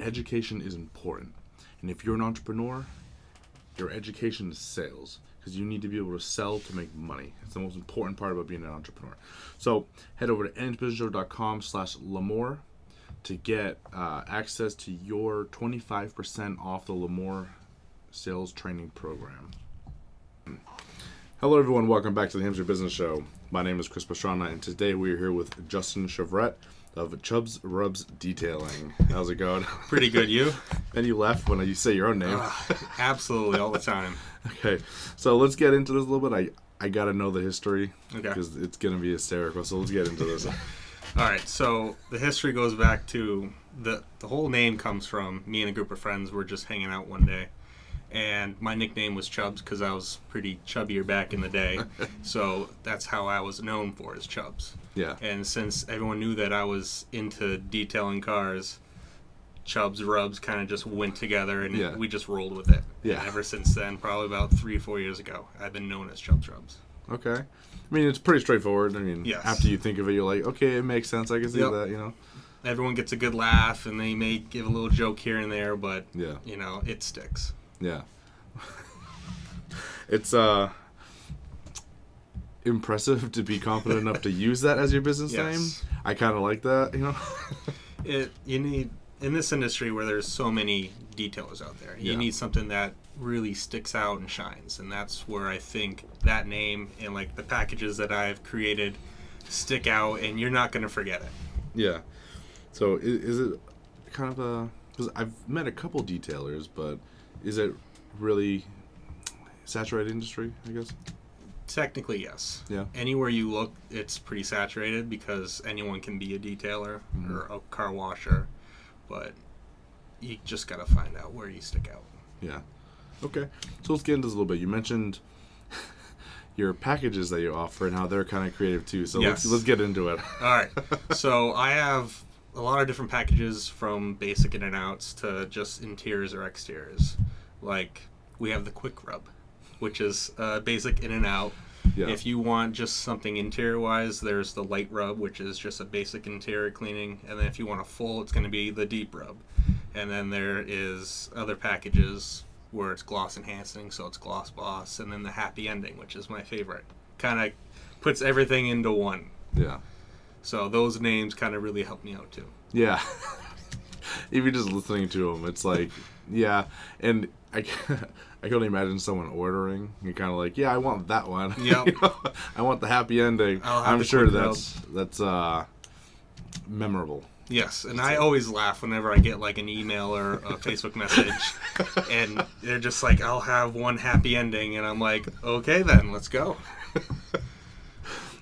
education is important. And if you're an entrepreneur, your education is sales, because you need to be able to sell to make money. It's the most important part about being an entrepreneur. So head over to nhbusinessshow.com/Lamore to get access to your 25% off the Lamore sales training program. Hello everyone, welcome back to the Hamster Business Show. My name is Chris Pastrana, and today we are here with Justin Chevrette of ChubbzRubbz Detailing. How's it going? Pretty good, you? And you laugh when you say your own name. Absolutely, all the time. Okay, so let's get into this a little bit. I got to know the history, Okay. because it's going to be hysterical, so let's get into this. All right, so the history goes back to, the whole name comes from me and a group of friends were just hanging out one day. And my nickname was Chubbz because I was pretty chubbier back in the day. So that's how I was known for, as Chubbz. Yeah. And since everyone knew that I was into detailing cars, ChubbzRubbz kind of just went together, and we just rolled with it. Yeah. And ever since then, probably about 3 or 4 years ago, I've been known as ChubbzRubbz. Okay. I mean, it's pretty straightforward. I mean, Yes. After you think of it, you're like, okay, it makes sense. I can see that, you know. Everyone gets a good laugh, and they may give a little joke here and there, but, you know, it sticks. Yeah. It's impressive to be confident enough to use that as your business name. I kind of like that, you know. You need, in this industry where there's so many detailers out there, you need something that really sticks out and shines, and that's where I think that name and like the packages that I've created stick out, and you're not going to forget it. Yeah. So is it kind of a, because I've met a couple detailers, but is it really saturated industry, I guess? Technically, yes. Yeah. Anywhere you look, it's pretty saturated because anyone can be a detailer or a car washer, but you just got to find out where you stick out. Yeah. Okay. So let's get into this a little bit. You mentioned your packages that you offer and how they're kind of creative too. So let's get into it. All right. So I have a lot of different packages, from basic in and outs to just interiors or exteriors. Like, we have the quick rub, which is basic in and out. Yeah. If you want just something interior wise, there's the light rub, which is just a basic interior cleaning. And then if you want a full, it's going to be the deep rub. And then there is other packages where it's gloss enhancing, so it's Gloss Boss. And then the happy ending, which is my favorite. Kind of puts everything into one. Yeah. So those names kind of really help me out too. Yeah. If you're just listening to them, it's like, yeah. And I can only imagine someone ordering. You're kind of like, yeah, I want that one. Yep. You know? I want the happy ending. I'm sure that's memorable. Yes, and I always laugh whenever I get like an email or a Facebook message, and they're just like, I'll have one happy ending, and I'm like, okay then, let's go.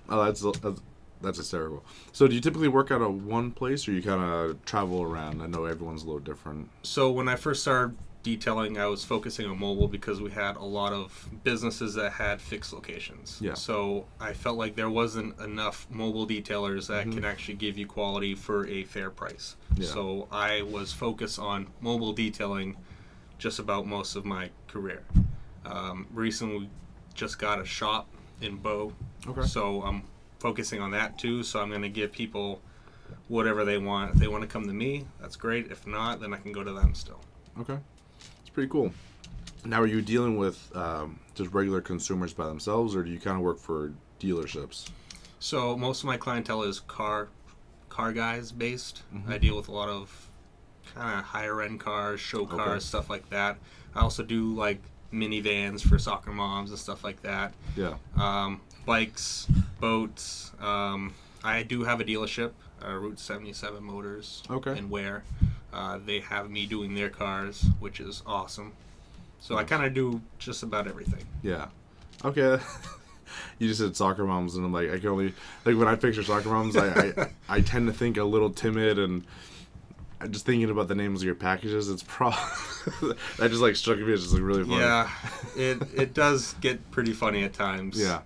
Oh, that's hysterical. So do you typically work out of one place, or you kind of travel around? I know everyone's a little different. So when I first started detailing, I was focusing on mobile because we had a lot of businesses that had fixed locations. Yeah. So I felt like there wasn't enough mobile detailers that can actually give you quality for a fair price. Yeah. So I was focused on mobile detailing just about most of my career. Recently, we just got a shop in Bow. Okay. So I'm focusing on that too. So I'm going to give people whatever they want. If they want to come to me, that's great. If not, then I can go to them still. Okay. Pretty cool. Now, are you dealing with just regular consumers by themselves, or do you kind of work for dealerships? So most of my clientele is car guys based. I deal with a lot of kind of higher end cars, show cars, stuff like that. I also do like minivans for soccer moms and stuff like that. Yeah. Bikes, boats. I do have a dealership, Route 77 Motors in Ware. They have me doing their cars, which is awesome. So I kind of do just about everything. Yeah. Okay. You just said soccer moms, and I'm like, I can only, like, when I picture soccer moms, I tend to think a little timid, and just thinking about the names of your packages, it's probably that just like struck me as just like really funny. Yeah, it does get pretty funny at times. Yeah.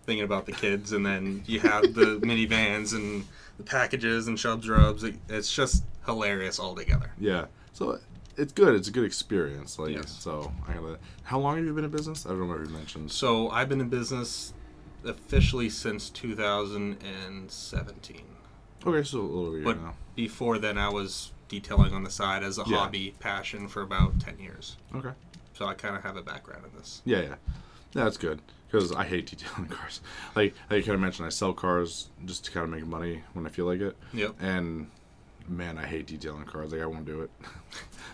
Thinking about the kids, and then you have the minivans and the packages and ChubbzRubbz. It's just hilarious all together. Yeah. So it's good. It's a good experience. Like, yes. So how long have you been in business? I don't remember if you mentioned. So I've been in business officially since 2017. Okay, so a little over a year now. Before then, I was detailing on the side as a Yeah. hobby passion for about 10 years. Okay. So I kind of have a background in this. Yeah. That's good. Because I hate detailing cars. Like I kind of mentioned, I sell cars just to kind of make money when I feel like it. Yep. And man, I hate detailing cars. Like I won't do it.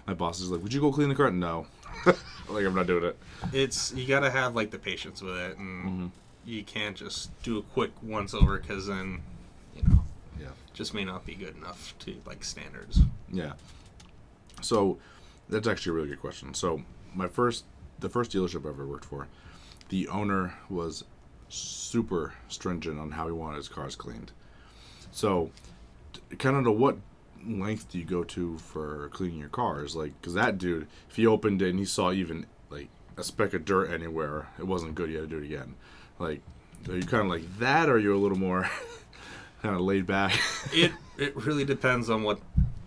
My boss is like, "Would you go clean the car?" No. Like I'm not doing it. You gotta have like the patience with it, and you can't just do a quick once over because then, Yeah. just may not be good enough to like standards. Yeah. So that's actually a really good question. So the first dealership I ever worked for, the owner was super stringent on how he wanted his cars cleaned. So kind of to what length do you go to for cleaning your cars? Like, because that dude, if he opened it and he saw even like a speck of dirt anywhere, it wasn't good. You had to do it again. Like, are you kind of like that, or are you a little more kind of laid back? It really depends on what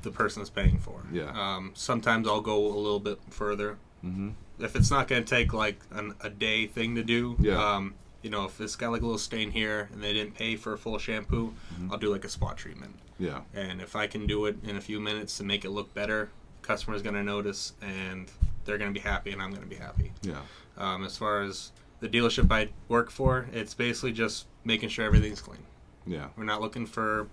the person is paying for. Yeah. Sometimes I'll go a little bit further. Mm-hmm. If it's not going to take like a day thing to do. Yeah. If it's got like a little stain here and they didn't pay for a full shampoo, I'll do like a spot treatment. Yeah. And if I can do it in a few minutes to make it look better, customer's going to notice and they're going to be happy and I'm going to be happy. Yeah. As far as the dealership I work for, it's basically just making sure everything's clean. Yeah. We're not looking for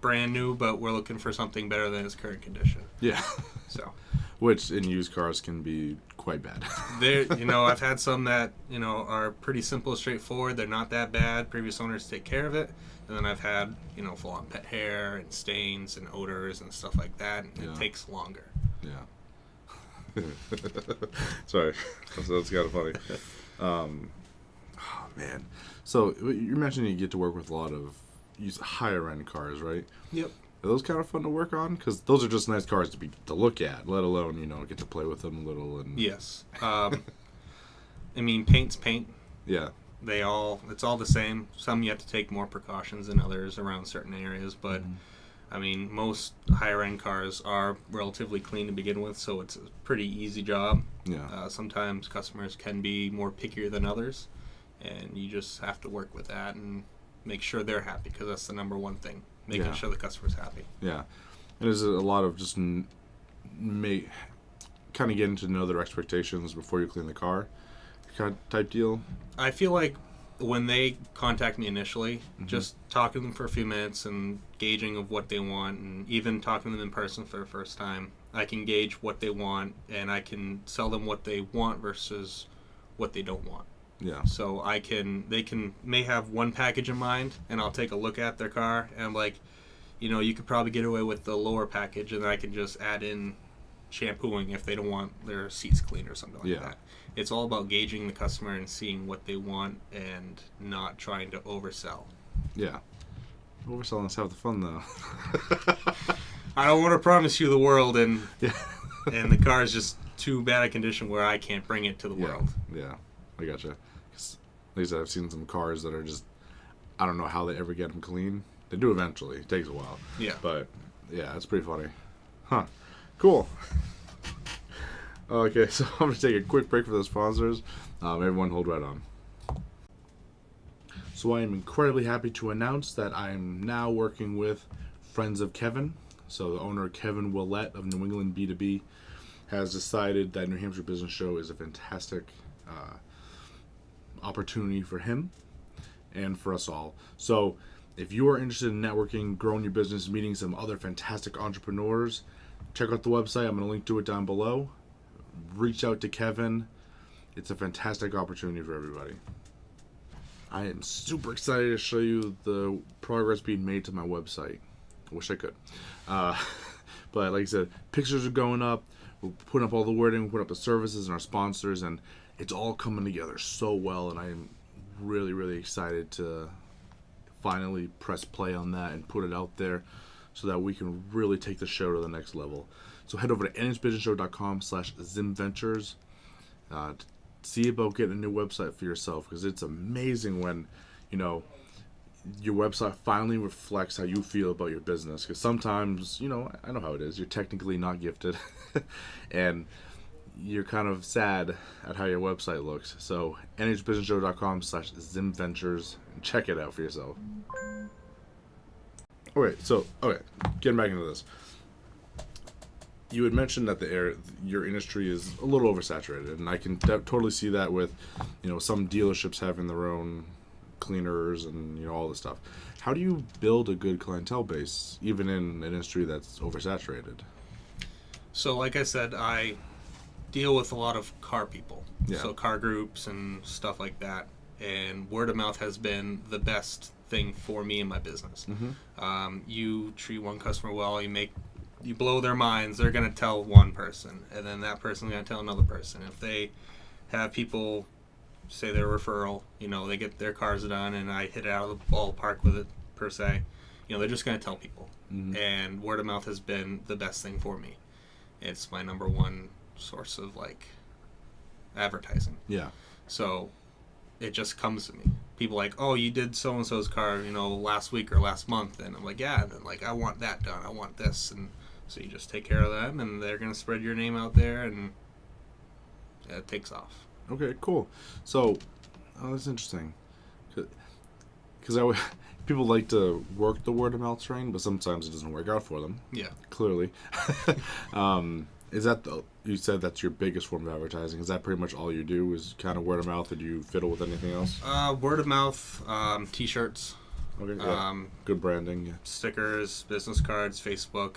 brand new, but we're looking for something better than its current condition. Yeah. So, which in used cars can be quite bad. I've had some that, are pretty simple and straightforward. They're not that bad. Previous owners take care of it. And then I've had, full-on pet hair and stains and odors and stuff like that. And it takes longer. Yeah. Sorry. That's kind of funny. Oh, man. So you mentioned you get to work with a lot of higher-end cars, right? Yep. Are those kind of fun to work on? Because those are just nice cars to look at, let alone, get to play with them a little. And Yes. Paint's paint. Yeah. It's all the same. Some you have to take more precautions than others around certain areas, but most higher end cars are relatively clean to begin with, so it's a pretty easy job. Yeah. Sometimes customers can be more pickier than others, and you just have to work with that and make sure they're happy, because that's the number one thing, making sure the customer's happy. Yeah. And there's a lot of just kind of getting to know their expectations before you clean the car kind of type deal. I feel like when they contact me initially, just talking to them for a few minutes and gauging of what they want, and even talking to them in person for the first time, I can gauge what they want, and I can sell them what they want versus what they don't want. Yeah. So they may have one package in mind, and I'll take a look at their car, and I'm like, you could probably get away with the lower package, and I can just add in shampooing if they don't want their seats cleaned or something like that. It's all about gauging the customer and seeing what they want and not trying to oversell. Yeah. Overselling, let's have the fun, though. I don't want to promise you the world, and the car is just too bad a condition where I can't bring it to the world. Yeah, I gotcha. 'Cause, like I said, I've seen some cars that are just, I don't know how they ever get them clean. They do eventually. It takes a while. Yeah. But, yeah, it's pretty funny. Huh. Cool. Okay, so I'm going to take a quick break for the sponsors. Everyone hold right on. So I am incredibly happy to announce that I am now working with Friends of Kevin. So the owner, Kevin Willett of New England B2B, has decided that New Hampshire Business Show is a fantastic opportunity for him and for us all. So if you are interested in networking, growing your business, meeting some other fantastic entrepreneurs, check out the website. I'm going to link to it down below. Reach out to Kevin. It's a fantastic opportunity for everybody. I am super excited to show you the progress being made to my website. I wish I could. But like I said, pictures are going up. We're putting up all the wording, we're putting up the services and our sponsors, and it's all coming together so well, and I am really, really excited to finally press play on that and put it out there so that we can really take the show to the next level. So head over to nhbusinessshow.com/ZimVentures to see about getting a new website for yourself, because it's amazing when, your website finally reflects how you feel about your business. Because sometimes, I know how it is. You're technically not gifted and you're kind of sad at how your website looks. So nhbusinessshow.com/ZimVentures and check it out for yourself. Okay, getting back into this. You had mentioned that your industry is a little oversaturated, and I can totally see that with, some dealerships having their own cleaners and all this stuff. How do you build a good clientele base, even in an industry that's oversaturated? So, like I said, I deal with a lot of car people, Yeah. so car groups and stuff like that. And word of mouth has been the best thing for me in my business. Mm-hmm. You treat one customer well, you blow their minds, they're going to tell one person, and then that person's going to tell another person. If they have people say their referral, they get their cars done and I hit it out of the ballpark with it, per se, they're just going to tell people. Mm-hmm. And word of mouth has been the best thing for me. It's my number one source of, advertising. Yeah. So it just comes to me. People like, oh, you did so-and-so's car, last week or last month. And I'm like, yeah. And then, I want that done. I want this. And so you just take care of them, and they're going to spread your name out there, and it takes off. Okay, cool. So, that's interesting. Because people like to work the word of mouth train, but sometimes it doesn't work out for them. Yeah. Clearly. Is that you said that's your biggest form of advertising? Is that pretty much all you do? Is kind of word of mouth, or do you fiddle with anything else? Word of mouth, T-shirts. Okay. Yeah. Good branding. Yeah. Stickers, business cards, Facebook.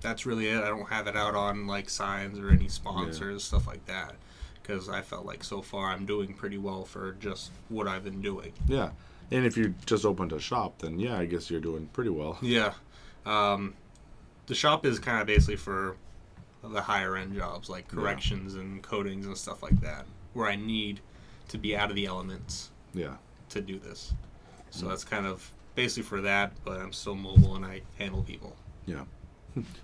That's really it. I don't have it out on signs or any sponsors, stuff like that, because I felt like so far I'm doing pretty well for just what I've been doing. Yeah. And if you just opened a shop, then yeah, I guess you're doing pretty well. Yeah. The shop is kind of basically for the higher end jobs, like corrections and coatings and stuff like that, where I need to be out of the elements to do this. So that's kind of basically for that, but I'm still mobile and I handle people. Yeah.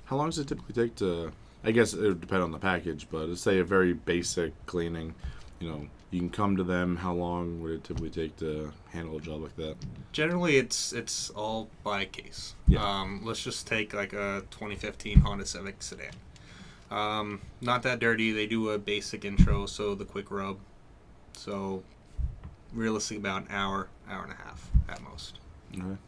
How long does it typically take to, I guess it would depend on the package, but let's say a very basic cleaning, you can come to them. How long would it typically take to handle a job like that? Generally, it's all by case. Yeah. Let's just take a 2015 Honda Civic sedan. Not that dirty. They do a basic intro, so the quick rub. So realistically, about an hour and a half at most. Okay.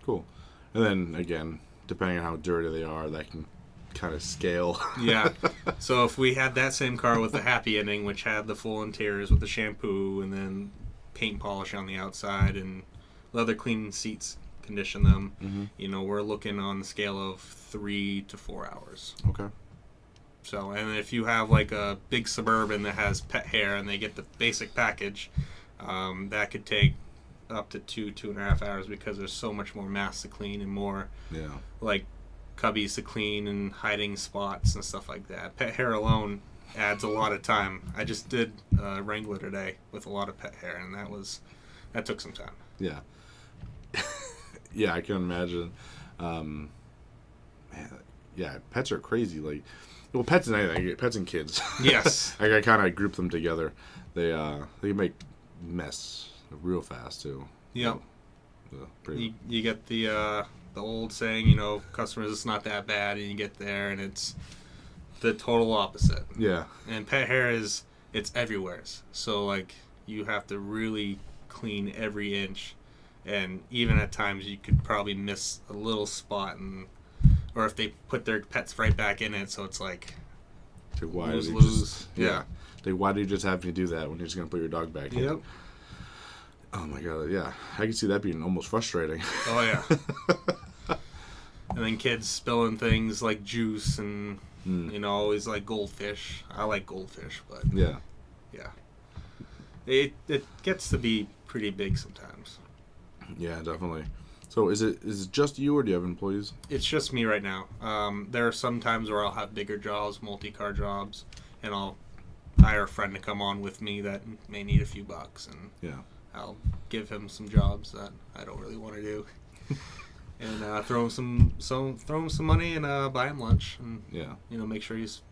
Cool. And then again, depending on how dirty they are, that can kind of scale. Yeah. So if we had that same car with the happy ending, which had the full interiors with the shampoo and then paint polish on the outside and leather cleaning seats, condition them, we're looking on the scale of 3 to 4 hours. Okay. So, and if you have a big Suburban that has pet hair and they get the basic package, that could take up to 2.5 hours, because there's so much more mass to clean and more cubbies to clean and hiding spots and stuff like that. Pet hair alone adds a lot of time. I just did Wrangler today with a lot of pet hair, and that took some time. Yeah. Yeah, I can imagine. Yeah, pets are crazy. Pets and anything. Pets and kids. Yes. I kind of group them together. They make mess real fast too. Yep. Pretty... You get the old saying, customers, it's not that bad, and you get there and it's the total opposite. Yeah. And pet hair it's everywhere. So you have to really clean every inch, and even at times you could probably miss a little spot, or if they put their pets right back in it, so it's lose. Yeah. Why do you just have me do that when you're just gonna put your dog back in? Yep. Oh my god, yeah. I can see that being almost frustrating. Oh yeah. And then kids spilling things like juice and always goldfish. I like goldfish, but yeah. It gets to be pretty big sometimes. Yeah, definitely. So is it just you, or do you have employees? It's just me right now. There are some times where I'll have bigger jobs, multi-car jobs, and I'll hire a friend to come on with me that may need a few bucks, and I'll give him some jobs that I don't really want to do, and throw him some money and buy him lunch, and make sure he's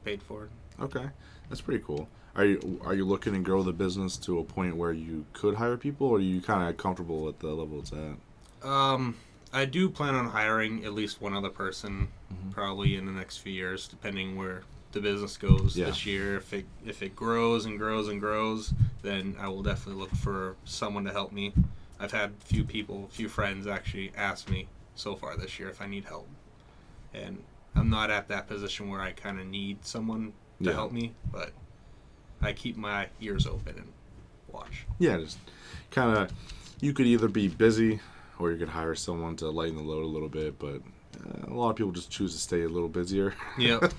paid for it. Okay, that's pretty cool. Are you looking to grow the business to a point where you could hire people, or are you kind of comfortable at the level it's at? I do plan on hiring at least one other person, probably in the next few years, depending where the business goes this year. If it grows and grows and grows, then I will definitely look for someone to help me. I've had few friends actually ask me so far this year if I need help, and I'm not at that position where I kind of need someone to Yeah. help me, but I keep my ears open and watch. Yeah, just kind of, you could either be busy or you could hire someone to lighten the load a little bit, but a lot of people just choose to stay a little busier. Yep.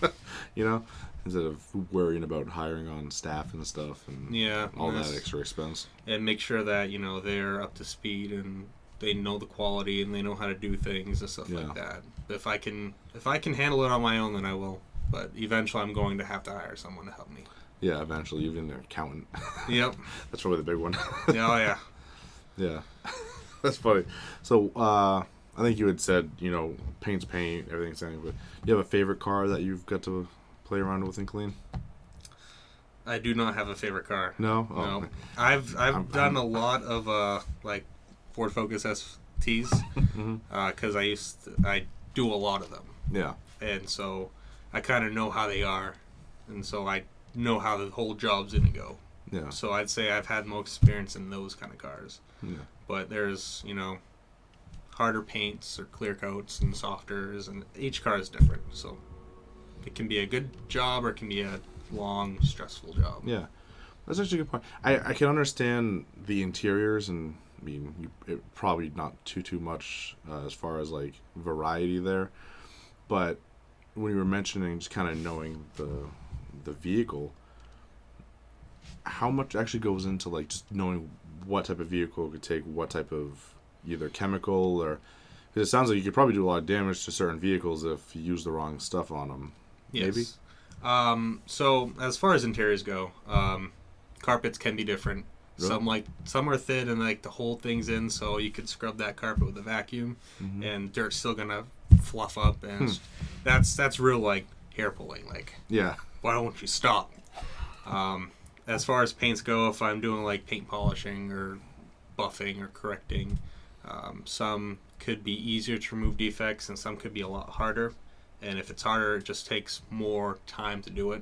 You know, instead of worrying about hiring on staff and stuff and Yeah. all and that extra expense. And make sure that, they're up to speed and they know the quality and they know how to do things and stuff Yeah. like that. If I can handle it on my own, then I will. But eventually I'm going to have to hire someone to help me. Yeah, eventually, even an accountant. Yep. That's probably the big one. Oh, yeah. Yeah. That's funny. So, I think you had said, paint's paint, everything's anything, but you have a favorite car that you've got to play around with and clean? I do not have a favorite car. No? Oh, No. okay. I've done a lot of like Ford Focus STs because I do a lot of them, Yeah. and so I kind of know how they are, and so I know how the whole job's gonna go. Yeah. So I'd say I've had most experience in those kind of cars. Yeah. But there's harder paints or clear coats and softers, and each car is different. So it can be a good job or it can be a long, stressful job. Yeah. That's actually a good point. I can understand the interiors, and I mean, it probably not too much as far as like variety there, but when you were mentioning just kind of knowing the vehicle, how much actually goes into like just knowing what type of vehicle could take what type of either chemical, or because it sounds like you could probably do a lot of damage to certain vehicles if you use the wrong stuff on them. Yes. Maybe. So as far as interiors go, carpets can be different. Really? Some are thin and like the whole thing's in, so you could scrub that carpet with a vacuum, and dirt's still gonna fluff up, and that's real like hair pulling. Like, Yeah. why don't you stop? As far as paints go, if I'm doing like paint polishing or buffing or correcting, some could be easier to remove defects and some could be a lot harder. And if it's harder, it just takes more time to do it.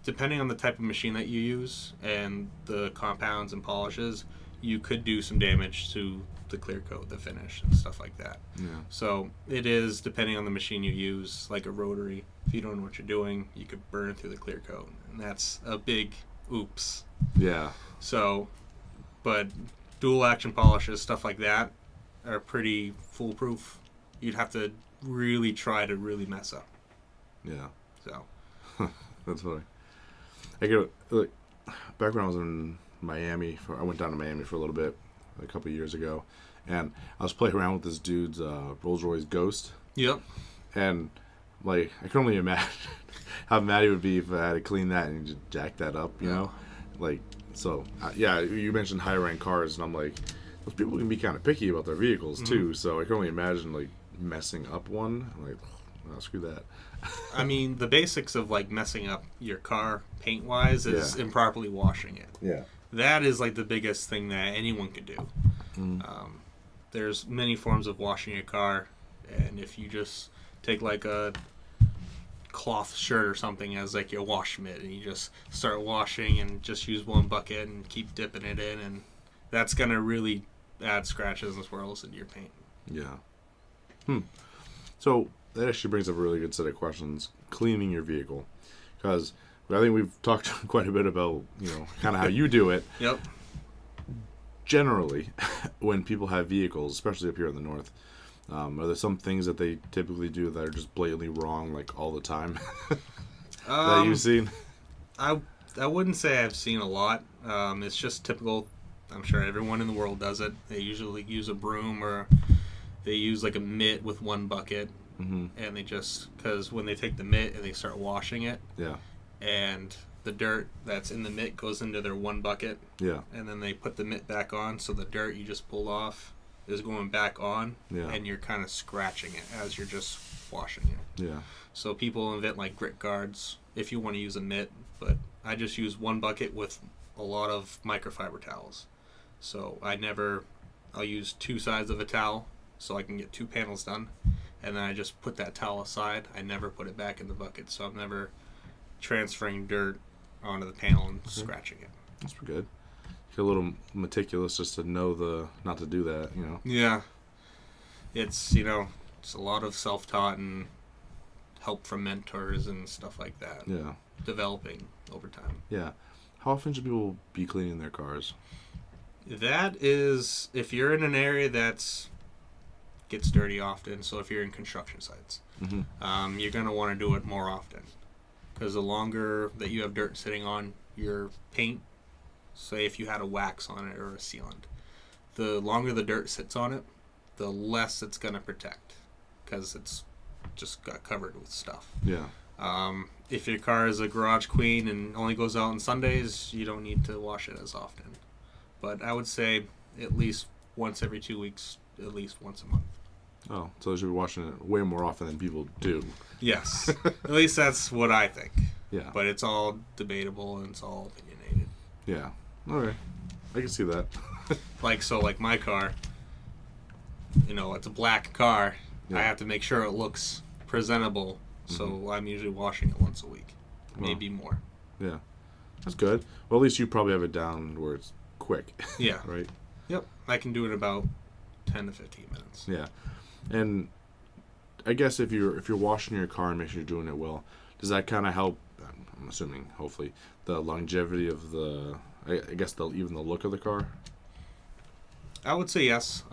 Depending on the type of machine that you use and the compounds and polishes, you could do some damage to the clear coat, the finish, and stuff like that. Yeah. So it is depending on the machine you use, like a rotary. If you don't know what you're doing, you could burn through the clear coat, and that's a big oops. Yeah. So, but dual action polishes, stuff like that, are pretty foolproof. You'd have to really try to really mess up. Yeah. So, That's funny. I get like back when I was in Miami. I went down to Miami for a little bit a couple of years ago, and I was playing around with this dude's Rolls Royce Ghost, yep. and like I can only imagine how mad he would be if I had to clean that and just jack that up, you know, like so. Yeah, you mentioned higher end cars, and I'm like, those people can be kind of picky about their vehicles too. So I can only imagine like messing up one. I'm like, oh, screw that. I mean, the basics of like messing up your car paint wise is improperly washing it. Yeah. That is like the biggest thing that anyone could do. There's many forms of washing your car, and if you just take like a cloth shirt or something as like your wash mitt and you just start washing and just use one bucket and keep dipping it in, and that's gonna really add scratches and swirls into your paint. Yeah. So that actually brings up a really good set of questions. Cleaning your vehicle, because I think we've talked quite a bit about, kind of how you do it. Yep. Generally, when people have vehicles, especially up here in the north, are there some things that they typically do that are just blatantly wrong, like all the time, that you've seen? I wouldn't say I've seen a lot. It's just typical. I'm sure everyone in the world does it. They usually use a broom, or they use like a mitt with one bucket, and they just, because when they take the mitt and they start washing it, and the dirt that's in the mitt goes into their one bucket, and then they put the mitt back on, so the dirt you just pulled off is going back on, and you're kind of scratching it as you're just washing it. So people invent like grit guards if you want to use a mitt, but I just use one bucket with a lot of microfiber towels. So I'll use two sides of a towel so I can get two panels done, and then I just put that towel aside. I never put it back in the bucket, so I'm never transferring dirt onto the panel and scratching it. That's pretty good. Get a little meticulous just to know not to do that, Yeah. It's, It's a lot of self-taught and help from mentors and stuff like that. Yeah. Developing over time. Yeah. How often should people be cleaning their cars? That is, if you're in an area that's gets dirty often, so if you're in construction sites, you're going to want to do it more often. Because the longer that you have dirt sitting on your paint, say if you had a wax on it or a sealant, the longer the dirt sits on it, the less it's going to protect. Because it's just got covered with stuff. Yeah. If your car is a garage queen and only goes out on Sundays, you don't need to wash it as often. But I would say at least once every 2 weeks, at least once a month. Oh, so they should be washing it way more often than people do. Yes. At least that's what I think. Yeah. But it's all debatable and it's all opinionated. Yeah. Okay. I can see that. Like my car, it's a black car. Yeah. I have to make sure it looks presentable. So I'm usually washing it once a week. Maybe more. Yeah. That's good. Well, at least you probably have it down where it's quick. Yeah. Right? Yep. I can do it in about 10 to 15 minutes. Yeah. And I guess if you're washing your car and make sure you're doing it well, does that kind of help, I'm assuming, hopefully, the longevity of even the look of the car? I would say yes.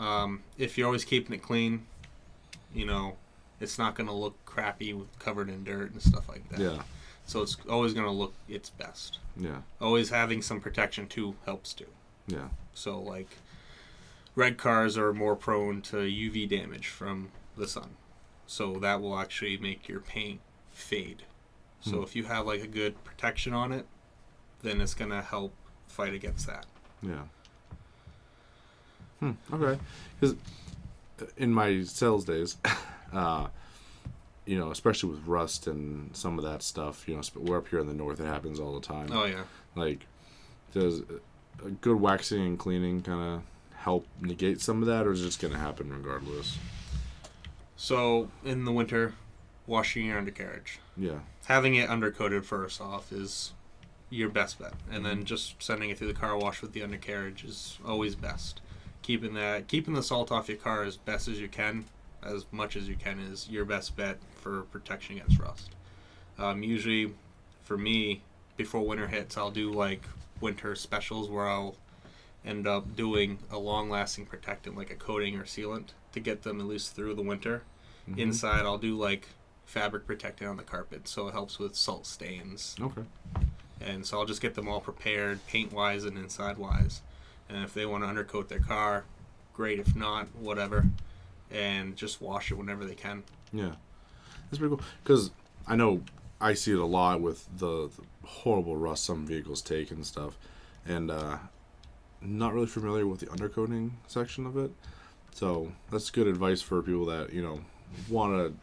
If you're always keeping it clean, it's not going to look crappy covered in dirt and stuff like that. Yeah. So it's always going to look its best. Yeah. Always having some protection too helps too. Yeah. So like red cars are more prone to UV damage from the sun. So that will actually make your paint fade. So if you have like a good protection on it, then it's going to help fight against that. Yeah. Okay. Because in my sales days, especially with rust and some of that stuff, we're up here in the north, it happens all the time. Oh, yeah. Like, does a good waxing and cleaning kind of help negate some of that, or is it just going to happen regardless? So, in the winter, washing your undercarriage. Yeah. Having it undercoated first off is your best bet. And then just sending it through the car wash with the undercarriage is always best. Keeping the salt off your car as best as you can, as much as you can, is your best bet for protection against rust. Usually, for me, before winter hits, I'll do like winter specials where I'll end up doing a long-lasting protectant, like a coating or sealant, to get them at least through the winter. Inside, I'll do like fabric protectant on the carpet, so it helps with salt stains. Okay. And so I'll just get them all prepared, paint-wise and inside-wise. And if they want to undercoat their car, great. If not, whatever. And just wash it whenever they can. Yeah. That's pretty cool. Because I know I see it a lot with the horrible rust some vehicles take and stuff. And not really familiar with the undercoating section of it. So that's good advice for people that, want to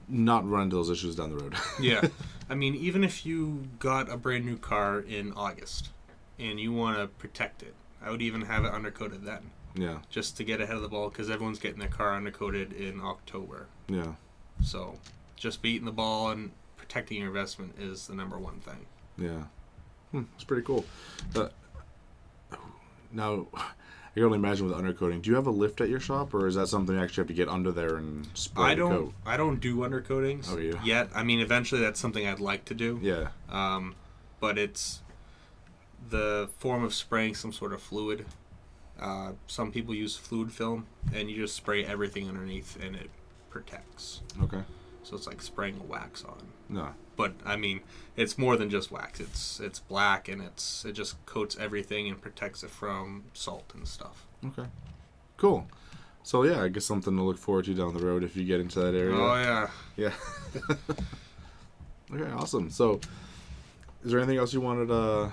not run into those issues down the road. Yeah. I mean, even if you got a brand new car in August and you want to protect it, I would even have it undercoated then. Yeah. Just to get ahead of the ball, because everyone's getting their car undercoated in October. Yeah. So just beating the ball and protecting your investment is the number one thing. Yeah. It's pretty cool. Now, I can only imagine with undercoating. Do you have a lift at your shop, or is that something you actually have to get under there and spray the coat? I don't do undercoatings yet. I mean, eventually that's something I'd like to do. Yeah. But it's the form of spraying some sort of fluid. Some people use fluid film, and you just spray everything underneath, and it protects. Okay. So it's like spraying a wax on. No. But I mean, it's more than just wax. It's black, and it just coats everything and protects it from salt and stuff. Okay. Cool. So yeah, I guess something to look forward to down the road if you get into that area. Oh yeah. Yeah. Okay, awesome. So, is there anything else you wanted to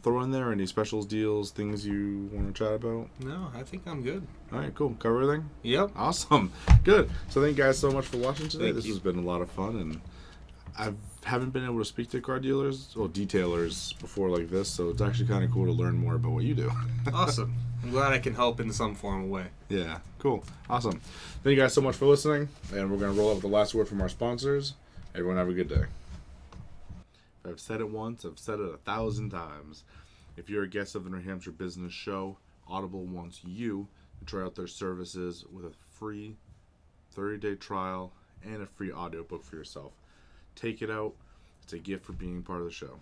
throw in there? Any specials, deals, things you want to chat about? No, I think I'm good. All right, cool. Cover everything? Yep. Awesome. Good. So thank you guys so much for watching today. Thank This you. has been a lot of fun, and I haven't been able to speak to car dealers or detailers before like this, so it's actually kind of cool to learn more about what you do. Awesome. I'm glad I can help in some form of way. Yeah, cool. Awesome. Thank you guys so much for listening, and we're going to roll up with the last word from our sponsors. Everyone have a good day. If I've said it once, I've said it 1,000 times. If you're a guest of the New Hampshire Business Show, Audible wants you to try out their services with a free 30-day trial, and a free audiobook for yourself. Take it out. It's a gift for being part of the show.